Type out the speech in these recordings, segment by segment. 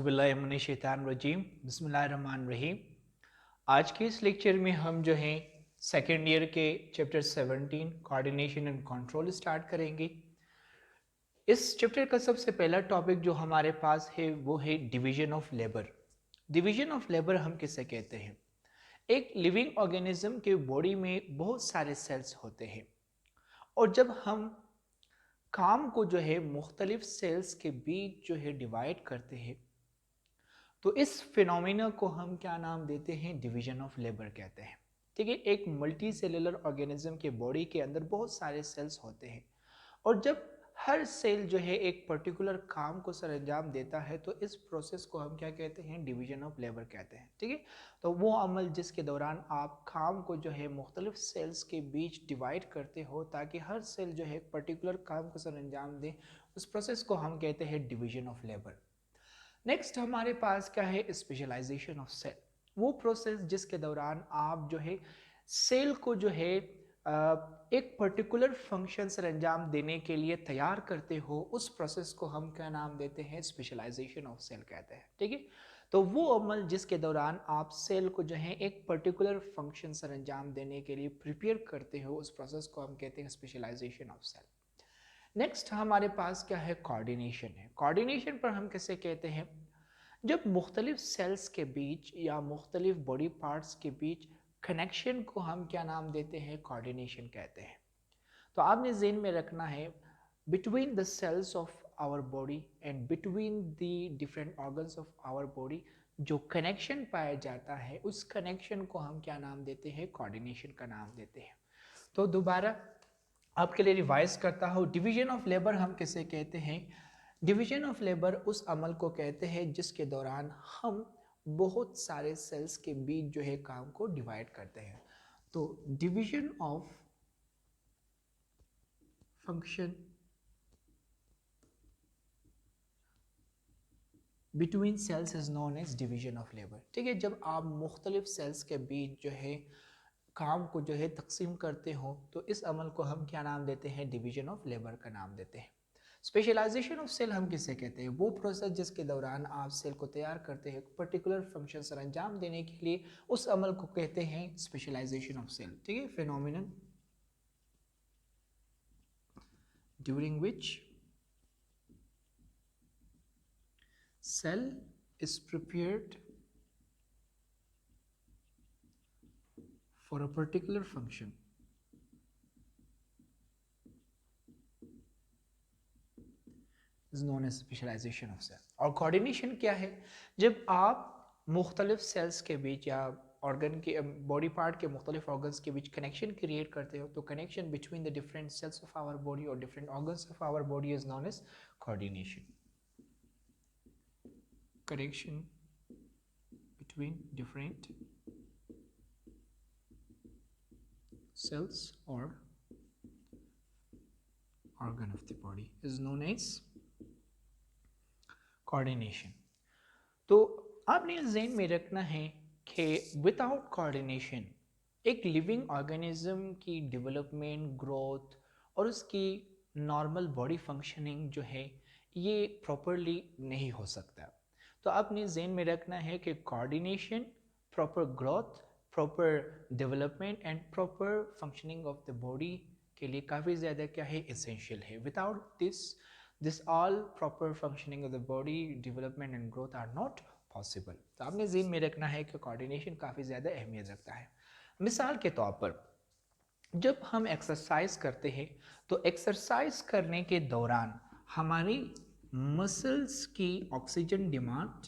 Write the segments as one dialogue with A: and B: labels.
A: बिस्मिल्लाहिर्रहमानिर्रहीम बिस्मिल्लाहिर्रहमानिर्रहीम। आज के इस लेक्चर में हम जो है सेकेंड ईयर के chapter 17 coordination and control start करेंगे। इस चैप्टर का सबसे पहला टॉपिक जो हमारे पास है वो है division of labour. Division of labour हम किसे कहते हैं? एक लिविंग ऑर्गेनिज्म के बॉडी में बहुत सारे सेल्स होते हैं और जब हम काम को जो है मुख्तलिफ सेल्स के बीच जो है डिवाइड करते हैं तो इस फिनोमिना को हम क्या नाम देते हैं? डिवीजन ऑफ लेबर कहते हैं। ठीक है, एक मल्टी सेलुलर ऑर्गेनिज्म के बॉडी के अंदर बहुत सारे सेल्स होते हैं और जब हर सेल जो है एक पर्टिकुलर काम को सर अंजाम देता है तो इस प्रोसेस को हम क्या कहते हैं? डिवीजन ऑफ लेबर कहते हैं। ठीक है, तो वो अमल जिसके दौरान आप काम को जो है मुख्तलिफ सेल्स के बीच डिवाइड करते हो ताकि हर सेल जो है एक पर्टिकुलर काम को सर अंजाम दे, उस प्रोसेस को हम कहते हैं डिवीजन ऑफ लेबर। नेक्स्ट हमारे पास क्या है? Specialisation of cell. वो प्रोसेस जिसके दौरान आप जो है सेल को जो है एक पर्टिकुलर फंक्शन सर अंजाम देने के लिए तैयार करते हो, उस प्रोसेस को हम क्या नाम देते हैं? स्पेशलाइजेशन ऑफ सेल कहते हैं। ठीक है, तो वो अमल जिसके दौरान आप सेल को जो है एक पर्टिकुलर फंक्शन सर अंजाम देने के लिए प्रिपेयर करते हो, उस प्रोसेस को हम कहते हैं स्पेशलाइजेशन ऑफ सेल। नेक्स्ट हमारे पास क्या है? कोऑर्डिनेशन है। कोऑर्डिनेशन पर हम किसे कहते हैं? जब मुख्तलिफ सेल्स के बीच या मुख्तलिफ बॉडी पार्ट्स के बीच कनेक्शन को हम क्या नाम देते हैं? कोऑर्डिनेशन कहते हैं। तो आपने ज़हन में रखना है between the cells of our body and between the different organs of our body जो कनेक्शन पाया जाता है उस कनेक्शन को हम क्या नाम देते हैं? कोऑर्डिनेशन का नाम देते हैं। तो दोबारा आपके लिए रिवाइज करता हूँ, डिवीजन ऑफ लेबर हम किसे कहते हैं? डिवीजन ऑफ लेबर उस अमल को कहते हैं जिसके दौरान हम बहुत सारे सेल्स के बीच जो है काम को डिवाइड करते हैं। तो division of function between cells is known as division of labour. ठीक है, जब आप मुख्तलिफ सेल्स के बीच जो है काम को जो है तकसीम करते हो तो इस अमल को हम क्या नाम देते हैं? डिवीजन ऑफ लेबर का नाम देते हैं। स्पेशलाइजेशन ऑफ सेल हम किसे कहते हैं? वो प्रोसेस जिसके दौरान आप सेल को तैयार करते हैं पर्टिकुलर फंक्शन सर अंजाम देने के लिए, उस अमल को कहते हैं स्पेशलाइजेशन ऑफ सेल। ठीक है, phenomenon during which cell is prepared for a particular function is known as specialization of cell। और coordination क्या है? जब आप मुख्तलिफ सेल्स के बीच या ऑर्गन के बॉडी पार्ट के मुख्तलिफ ऑर्गन्स के बीच कनेक्शन क्रिएट करते हो तो connection between the different cells of our body और different organs of our body is known as coordination। connection between different cells or organ of the body is known as coordination। तो आपने ज़हन में रखना है कि विदाउट कोऑर्डिनेशन एक living organism की डेवलपमेंट, ग्रोथ और उसकी नॉर्मल बॉडी फंक्शनिंग जो है ये प्रॉपरली नहीं हो सकता। तो आपने ज़हन में रखना है कि coordination, proper growth, proper development and proper functioning of the body के लिए काफ़ी ज़्यादा क्या है? एसेंशियल है। Without this all proper functioning of the body, development and growth are not possible. तो आपने ज़हन में रखना है कि कोऑर्डिनेशन काफ़ी ज़्यादा अहमियत रखता है। मिसाल के तौर पर जब हम एक्सरसाइज करते हैं तो एक्सरसाइज करने के दौरान हमारी मसल्स की oxygen demand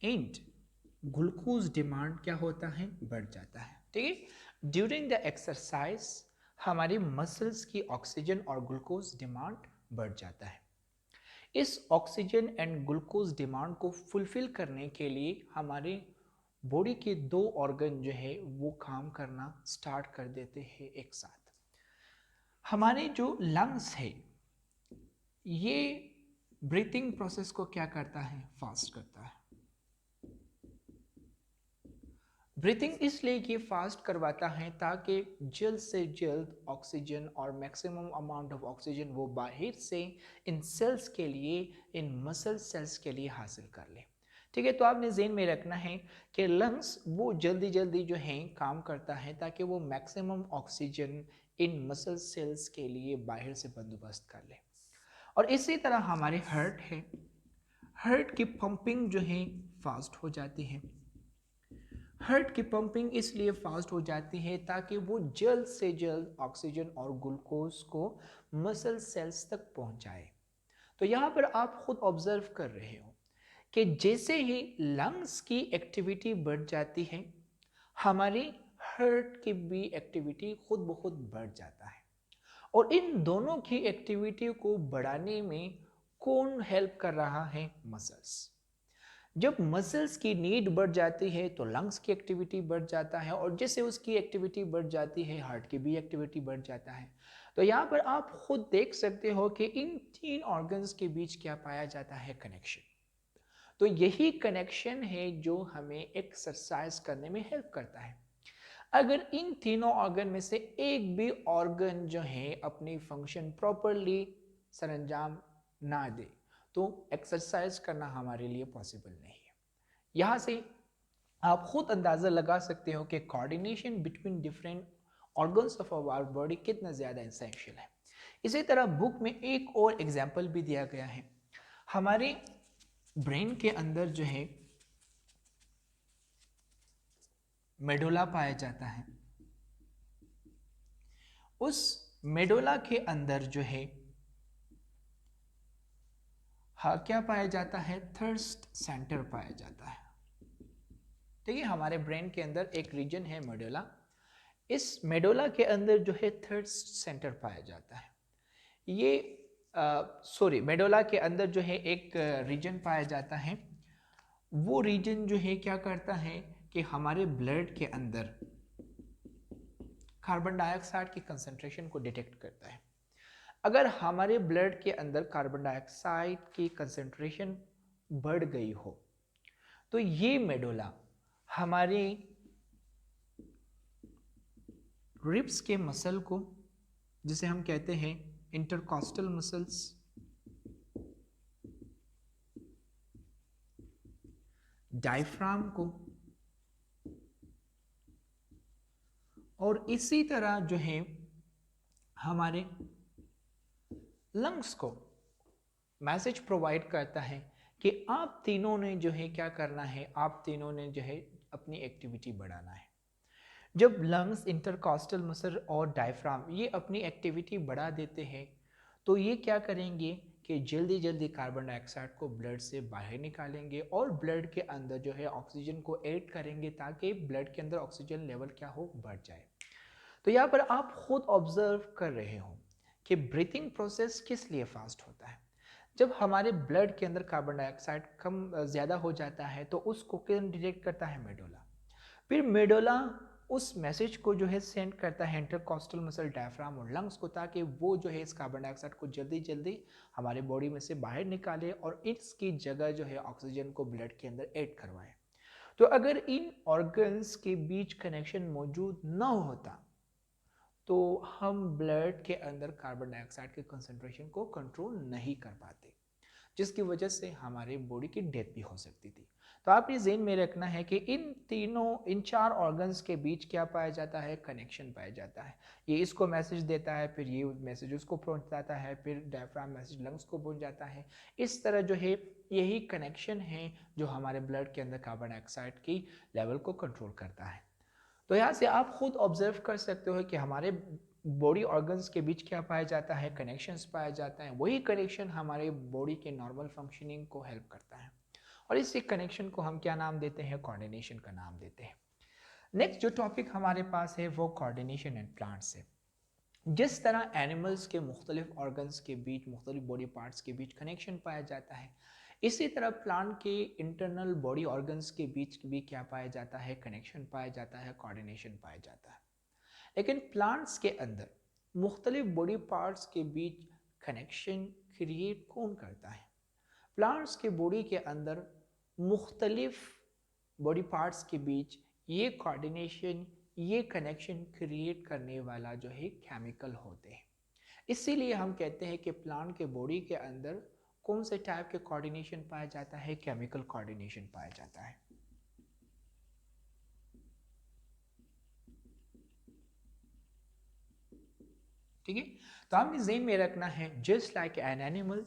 A: and glucose demand क्या होता है? बढ़ जाता है। ठीक है, ड्यूरिंग द एक्सरसाइज हमारी मसल्स की ऑक्सीजन और ग्लूकोज डिमांड बढ़ जाता है। इस ऑक्सीजन एंड ग्लूकोज डिमांड को फुलफिल करने के लिए हमारे बॉडी के दो ऑर्गन जो है वो काम करना स्टार्ट कर देते हैं एक साथ। हमारे जो लंग्स है ये ब्रीथिंग प्रोसेस को क्या करता है? फास्ट करता है। ब्रीथिंग इसलिए ये फास्ट करवाता है ताकि जल्द से जल्द ऑक्सीजन और मैक्सिमम अमाउंट ऑफ ऑक्सीजन वो बाहर से इन सेल्स के लिए, इन मसल सेल्स के लिए हासिल कर ले। ठीक है, तो आपने ज़हन में रखना है कि लंग्स वो जल्दी जल्दी जो है काम करता है ताकि वो maximum oxygen in muscle cells के लिए बाहर से बंदोबस्त कर ले। और इसी तरह हमारे हार्ट है, हार्ट की पंपिंग जो है फास्ट हो जाती है। हार्ट की पंपिंग इसलिए फास्ट हो जाती है ताकि वो जल्द से जल्द ऑक्सीजन और ग्लूकोज को मसल सेल्स तक पहुंचाए। तो यहाँ पर आप खुद ऑब्जर्व कर रहे हो कि जैसे ही लंग्स की एक्टिविटी बढ़ जाती है, हमारी हार्ट की भी एक्टिविटी खुद ब खुद बढ़ जाता है। और इन दोनों की एक्टिविटी को बढ़ाने में कौन हेल्प कर रहा है? मसल्स। जब मसल्स की नीड बढ़ जाती है तो लंग्स की एक्टिविटी बढ़ जाता है, और जैसे उसकी एक्टिविटी बढ़ जाती है हार्ट की भी एक्टिविटी बढ़ जाता है। तो यहाँ पर आप खुद देख सकते हो कि इन तीन ऑर्गन्स के बीच क्या पाया जाता है? कनेक्शन। तो यही कनेक्शन है जो हमें एक्सरसाइज करने में हेल्प करता है। अगर इन तीनों ऑर्गन में से एक भी ऑर्गन जो है अपनी फंक्शन प्रॉपरली सरंजाम ना दे तो एक्सरसाइज करना हमारे लिए पॉसिबल नहीं है। यहाँ से आप खुद अंदाज़ा लगा सकते हो कि coordination between different organs of our body कितना ज़्यादा एसेंशियल है। इसी तरह बुक में एक और एग्जाम्पल भी दिया गया है। हमारे ब्रेन के अंदर जो है मेडुला पाया जाता है। उस मेडुला के अंदर जो है हाँ क्या पाया जाता है? थर्स्ट सेंटर पाया जाता है। ठीक है, हमारे ब्रेन के अंदर एक रीजन है मेडुला। इस मेडुला के अंदर जो है थर्स्ट सेंटर पाया जाता है। ये मेडुला के अंदर जो है एक रीजन पाया जाता है। वो रीजन जो है क्या करता है कि हमारे ब्लड के अंदर कार्बन डाइऑक्साइड की कंसंट्रेशन को डिटेक्ट करता है। अगर हमारे ब्लड के अंदर कार्बन डाइऑक्साइड की कंसंट्रेशन बढ़ गई हो तो ये मेडुला हमारे रिब्स के मसल को, जिसे हम कहते हैं इंटरकॉस्टल मसल्स, डायफ्राम को, और इसी तरह जो है हमारे लंग्स को मैसेज प्रोवाइड करता है कि आप तीनों ने जो है क्या करना है, आप तीनों ने जो है अपनी एक्टिविटी बढ़ाना है। जब लंग्स, इंटरकॉस्टल मसल और डायफ्राम ये अपनी एक्टिविटी बढ़ा देते हैं तो ये क्या करेंगे कि जल्दी जल्दी कार्बन डाइऑक्साइड को ब्लड से बाहर निकालेंगे और ब्लड के अंदर जो है ऑक्सीजन को ऐड करेंगे ताकि ब्लड के अंदर ऑक्सीजन लेवल क्या हो? बढ़ जाए। तो यहाँ पर आप खुद ऑब्जर्व कर रहे हो कि ब्रीथिंग प्रोसेस किस लिए फास्ट होता है। जब हमारे ब्लड के अंदर कार्बन डाइऑक्साइड कम ज़्यादा हो जाता है तो उसको कौन डिटेक्ट करता है? मेडुला। फिर मेडुला उस मैसेज को जो है सेंड करता है इंटरकॉस्टल मसल, डायफ्राम और लंग्स को, ताकि वो जो है इस कार्बन डाइऑक्साइड को जल्दी जल्दी हमारे बॉडी में से बाहर निकाले और इसकी जगह जो है ऑक्सीजन को ब्लड के अंदर ऐड करवाए। तो अगर इन ऑर्गन्स के बीच कनेक्शन मौजूद न होता तो हम ब्लड के अंदर कार्बन डाइऑक्साइड के कंसंट्रेशन को कंट्रोल नहीं कर पाते, जिसकी वजह से हमारे बॉडी की डेथ भी हो सकती थी। तो आपने ज़हन में रखना है कि इन चार ऑर्गन्स के बीच क्या पाया जाता है? कनेक्शन पाया जाता है। ये इसको मैसेज देता है, फिर ये मैसेज उसको पहुंचाता है, फिर डायफ्राम मैसेज लंग्स को पहुंच जाता है। इस तरह जो है यही कनेक्शन है जो हमारे ब्लड के अंदर कार्बन डाइऑक्साइड की लेवल को कंट्रोल करता है। तो यहाँ से आप खुद ऑब्जर्व कर सकते हो कि हमारे बॉडी ऑर्गन्स के बीच क्या पाया जाता है? कनेक्शंस पाया जाता है। वही कनेक्शन हमारे बॉडी के नॉर्मल फंक्शनिंग को हेल्प करता है, और इसी कनेक्शन को हम क्या नाम देते हैं? कोऑर्डिनेशन का नाम देते हैं। नेक्स्ट जो टॉपिक हमारे पास है वो कोऑर्डिनेशन इन प्लांट्स है। जिस तरह एनिमल्स के मुख्तलिफ ऑर्गन्स के बीच, मुख्तलिफ बॉडी पार्ट्स के बीच कनेक्शन पाया जाता है, इसी तरह प्लांट के इंटरनल बॉडी ऑर्गन्स के बीच भी क्या पाया जाता है? कनेक्शन पाया जाता है, कोऑर्डिनेशन पाया जाता है। लेकिन प्लांट्स के अंदर मुख्तलिफ बॉडी पार्ट्स के बीच कनेक्शन क्रिएट कौन करता है? प्लांट्स के बॉडी के अंदर मुख्तलिफ बॉडी पार्ट्स के बीच ये कोऑर्डिनेशन, ये कनेक्शन क्रिएट करने वाला जो है केमिकल होते हैं। इसीलिए हम कहते हैं कि प्लांट के बॉडी के अंदर कौन से टाइप के कोऑर्डिनेशन पाया जाता है? केमिकल कोऑर्डिनेशन पाया जाता है। ठीक है, तो आपने ज़हन में रखना है, just like an animal,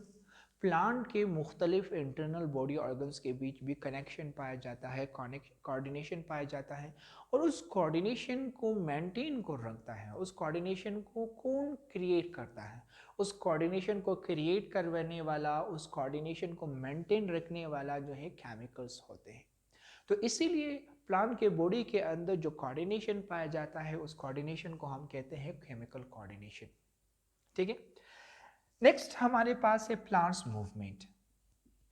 A: plant के मुख्तलिफ इंटरनल बॉडी ऑर्गन्स के बीच भी कनेक्शन पाया जाता है, कोऑर्डिनेशन पाया जाता है, और उस कोऑर्डिनेशन को मेंटेन को रखता है। उस कोऑर्डिनेशन को कौन क्रिएट करता है? उस कोऑर्डिनेशन को क्रिएट करवाने वाला, उस कोऑर्डिनेशन को मेंटेन रखने वाला जो है केमिकल्स होते हैं। तो इसीलिए प्लांट के बॉडी के अंदर जो कोऑर्डिनेशन पाया जाता है, उस कोऑर्डिनेशन को हम कहते हैं केमिकल कोऑर्डिनेशन। ठीक है, नेक्स्ट हमारे पास है प्लांट्स मूवमेंट।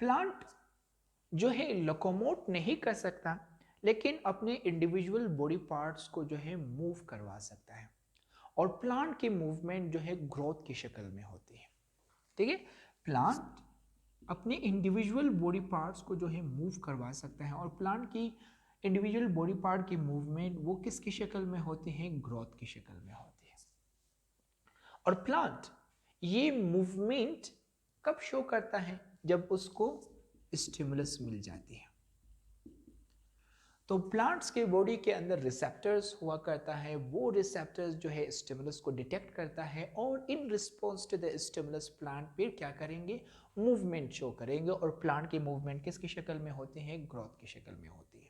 A: प्लांट जो है लोकोमोट नहीं कर सकता, लेकिन अपने इंडिविजुअल बॉडी पार्ट्स को जो है मूव करवा सकता है, और प्लांट की मूवमेंट जो है ग्रोथ की शक्ल में होती है। ठीक है, प्लांट अपने इंडिविजुअल बॉडी पार्ट्स को जो है मूव करवा सकता है, और प्लांट की इंडिविजुअल बॉडी पार्ट की मूवमेंट वो किसकी शक्ल में होती है? ग्रोथ की शक्ल में होती है। और प्लांट ये मूवमेंट कब शो करता है? जब उसको स्टिमुलस मिल जाती है। तो प्लांट्स के बॉडी के अंदर रिसेप्टर्स हुआ करता है, वो रिसेप्टर्स जो है स्टिमुलस को डिटेक्ट करता है, और in response to the stimulus plant फिर क्या करेंगे? मूवमेंट शो करेंगे, और प्लांट की मूवमेंट किसकी शक्ल में होती है? ग्रोथ की शक्ल में होती है।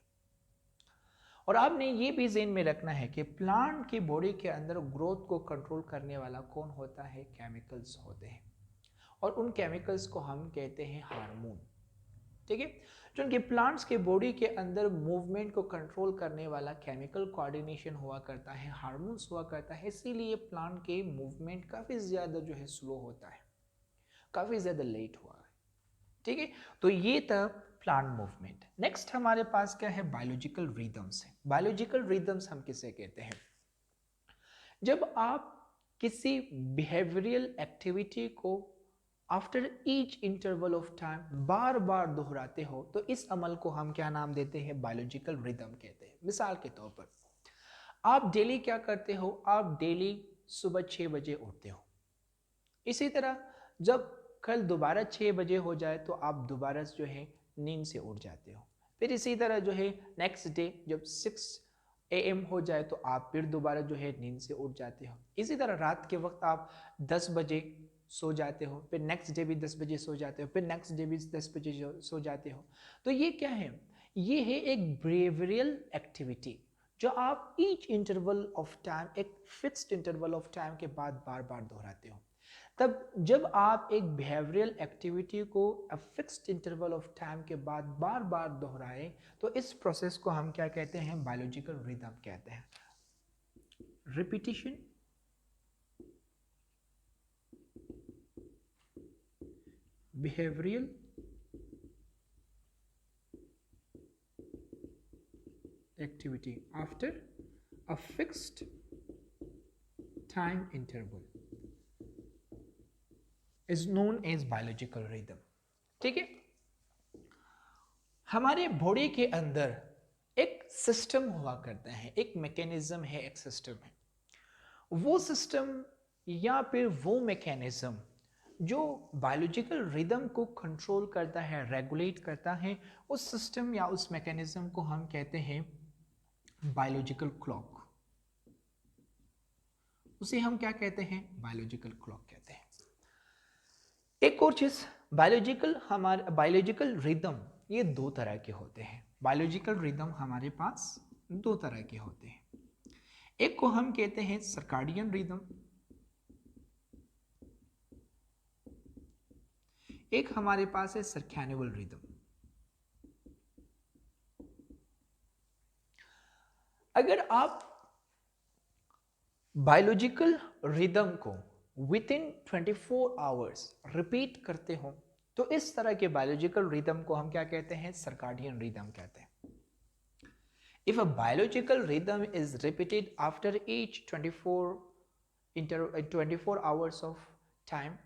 A: और आपने ये भी ज़हन में रखना है कि प्लांट की बॉडी के अंदर ग्रोथ को कंट्रोल करने वाला कौन होता है? केमिकल्स होते हैं, और उन केमिकल्स को हम कहते हैं हार्मोन। ठीक है, क्योंकि प्लांट्स के बॉडी के अंदर मूवमेंट को कंट्रोल करने वाला केमिकल कोऑर्डिनेशन हुआ करता है, हार्मोन्स हुआ करता है, इसीलिए प्लांट के मूवमेंट काफ़ी ज़्यादा जो है स्लो होता है, काफ़ी ज़्यादा लेट हुआ है। ठीक है, तो ये था प्लांट मूवमेंट। नेक्स्ट हमारे पास क्या है? बायोलॉजिकल रिदम्स है। बायोलॉजिकल रिदम्स हम किसे कहते हैं? जब आप किसी बिहेवियरल एक्टिविटी को after each interval of time बार बार दोहराते हो, तो इस अमल को हम क्या नाम देते हैं? बायोलॉजिकल रिदम कहते हैं। मिसाल के तौर पर आप डेली क्या करते हो? आप डेली सुबह 6 बजे उठते हो। इसी तरह जब कल दोबारा 6 बजे हो जाए तो आप दोबारा जो है नींद से उठ जाते हो। फिर इसी तरह जो है नेक्स्ट डे जब 6 AM हो जाए तो आप फिर दोबारा जो है नींद से उठ जाते हो। इसी तरह रात के वक्त आप 10 बजे सो जाते हो, फिर नेक्स्ट डे भी 10 बजे सो जाते हो, फिर नेक्स्ट डे भी 10 बजे सो जाते हो। तो ये क्या है? ये है एक बिहेवियरल एक्टिविटी जो आप ईच इंटरवल ऑफ टाइम, एक फिक्स्ड इंटरवल ऑफ टाइम के बाद बार बार दोहराते हो। तब जब आप एक बिहेवियरल एक्टिविटी को फिक्स्ड इंटरवल ऑफ टाइम के बाद बार बार दोहराएं, तो इस प्रोसेस को हम क्या कहते हैं? बायोलॉजिकल रिदम कहते हैं। Repetition, behavioral activity after a fixed time interval is known as biological rhythm। ठीक है, हमारे बॉडी के अंदर एक सिस्टम हुआ करता है, एक मैकेनिज्म है, एक सिस्टम है। वो सिस्टम या फिर वो मैकेनिज्म जो बायोलॉजिकल रिदम को कंट्रोल करता है, रेगुलेट करता है, उस सिस्टम या उस मैकेनिज्म को हम कहते हैं बायोलॉजिकल क्लॉक। उसे हम क्या कहते हैं? बायोलॉजिकल क्लॉक कहते हैं। एक और चीज, बायोलॉजिकल रिदम ये दो तरह के होते हैं। बायोलॉजिकल रिदम हमारे पास दो तरह के होते हैं। एक को हम कहते हैं सर्काडियन रिदम, एक हमारे पास है सर्कैनिवल रिदम। अगर आप बायोलॉजिकल रिदम को विद इन 24 आवर्स रिपीट करते हो, तो इस तरह के बायोलॉजिकल रिदम को हम क्या कहते हैं? सर्काडियन रिदम कहते हैं। If a biological rhythm is repeated after each 24 hours of time,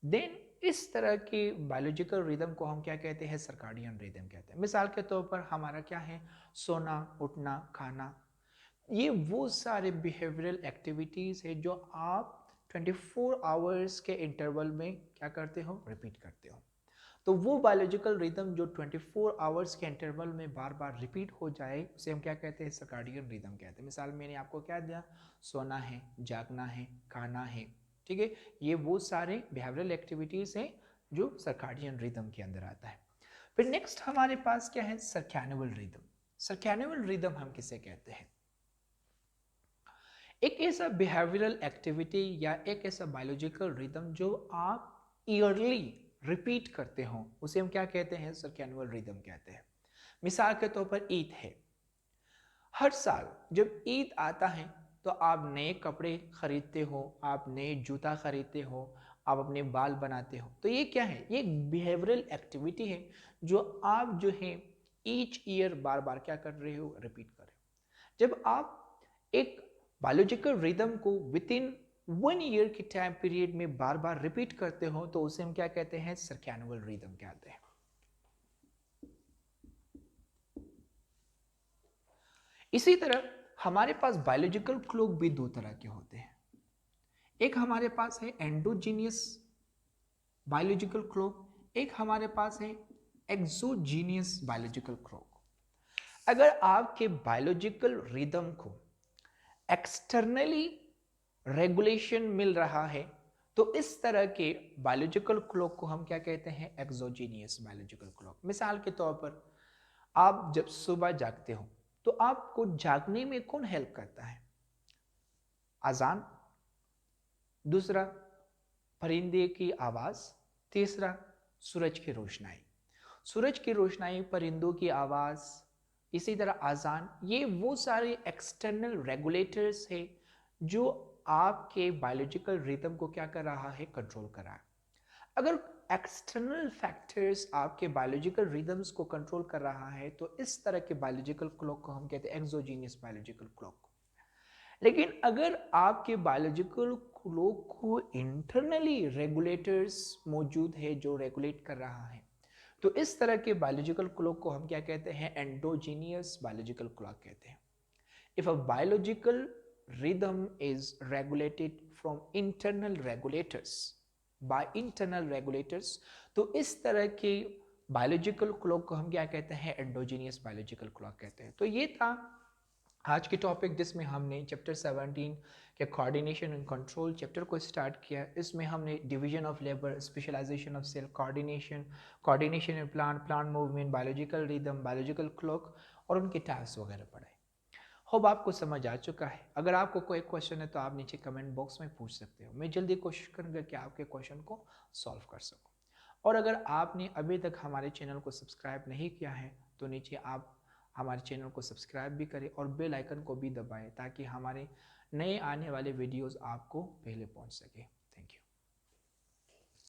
A: then इस तरह के बायोलॉजिकल रिदम को हम क्या कहते हैं, सर्काडियन रिदम कहते हैं। मिसाल के तौर पर हमारा क्या है, सोना, उठना, खाना, ये वो सारे बिहेवियरल एक्टिविटीज़ है जो आप 24 आवर्स के इंटरवल में क्या करते हो, रिपीट करते हो। तो वो बायोलॉजिकल रिदम जो 24 आवर्स के इंटरवल में बार बार रिपीट हो जाए उसे हम क्या कहते हैं, सर्काडियन रिदम कहते हैं। मिसाल मैंने आपको क्या दिया, सोना है, जागना है, खाना है, ठीक है, ये वो सारे बिहेवियरल एक्टिविटीज़ हैं जो सर्काडियन रिदम के अंदर आता है। फिर नेक्स्ट हमारे पास क्या है, सर्कैनुअल रिदम। सर्कैनुअल रिदम हम किसे कहते हैं, एक ऐसा बिहेवियरल एक्टिविटी या एक ऐसा बायोलॉजिकल रिदम जो आप ईयरली रिपीट करते हो उसे हम क्या कहते हैं, सर्कैनुअल रिदम कहते हैं। मिसाल के तौर पर ईद है, हर साल जब ईद आता है तो आप नए कपड़े खरीदते हो, आप नए जूता खरीदते हो, आप अपने बाल बनाते हो। तो ये क्या है, ये एक बिहेवियरल एक्टिविटी है जो आप जो है ईच ईयर बार बार क्या कर रहे हो, रिपीट कर रहे हो। जब आप एक बायोलॉजिकल रिदम को विद इन 1 ईयर के टाइम पीरियड में बार बार रिपीट करते हो तो उसे हम क्या कहते हैं, सर्कैनुअल रिदम कहते हैं। इसी तरह हमारे पास बायोलॉजिकल क्लॉक भी दो तरह के होते हैं। एक हमारे पास है एंडोजीनियस बायोलॉजिकल क्लॉक, एक हमारे पास है एक्सोजीनियस बायोलॉजिकल क्लॉक। अगर आपके बायोलॉजिकल रिदम को एक्सटर्नली रेगुलेशन मिल रहा है तो इस तरह के बायोलॉजिकल क्लॉक को हम क्या कहते हैं, एक्सोजीनियस बायोलॉजिकल क्लॉक। मिसाल के तौर पर आप जब सुबह जागते हो तो आपको जागने में कौन हेल्प करता है, अजान, दूसरा परिंदे की आवाज़, तीसरा सूरज की रोशनाई। सूरज की रोशनाई, परिंदों की आवाज़, इसी तरह अजान, ये वो सारे एक्सटर्नल रेगुलेटर्स है जो आपके बायोलॉजिकल रिदम को क्या कर रहा है, कंट्रोल कर रहा है। अगर एक्सटर्नल फैक्टर्स आपके बायोलॉजिकल रिदम्स को कंट्रोल कर रहा है तो इस तरह के बायोलॉजिकल क्लॉक को हम कहते हैं एक्सोजीनियस बायोलॉजिकल क्लॉक। लेकिन अगर आपके बायोलॉजिकल क्लॉक को इंटरनली रेगुलेटर्स मौजूद है जो रेगुलेट कर रहा है तो इस तरह के बायोलॉजिकल क्लॉक को हम क्या कहते हैं, एंडोजीनियस बायोलॉजिकल क्लॉक कहते हैं। If a biological rhythm is regulated from internal regulators by internal regulators तो इस तरह के बायोलॉजिकल क्लॉक को हम क्या कहते हैं, एंडोजीनियस बायोलॉजिकल क्लॉक कहते हैं। तो ये था आज की टॉपिक जिसमें हमने चैप्टर 17 के कोऑर्डिनेशन एंड कंट्रोल चैप्टर को स्टार्ट किया। इसमें हमने division of labour, specialisation of cell, coordination, coordination in plant, plant movement, biological rhythm, biological clock और उनके टाइप्स वगैरह पढ़े। होप आपको समझ आ चुका है। अगर आपको कोई क्वेश्चन है तो आप नीचे कमेंट बॉक्स में पूछ सकते हो, मैं जल्दी कोशिश करूँगा कि आपके क्वेश्चन को सॉल्व कर सकूँ। और अगर आपने अभी तक हमारे चैनल को सब्सक्राइब नहीं किया है तो नीचे आप हमारे चैनल को सब्सक्राइब भी करें और बेल आइकन को भी दबाएं ताकि हमारे नए आने वाले वीडियोस आपको पहले पहुंच सके।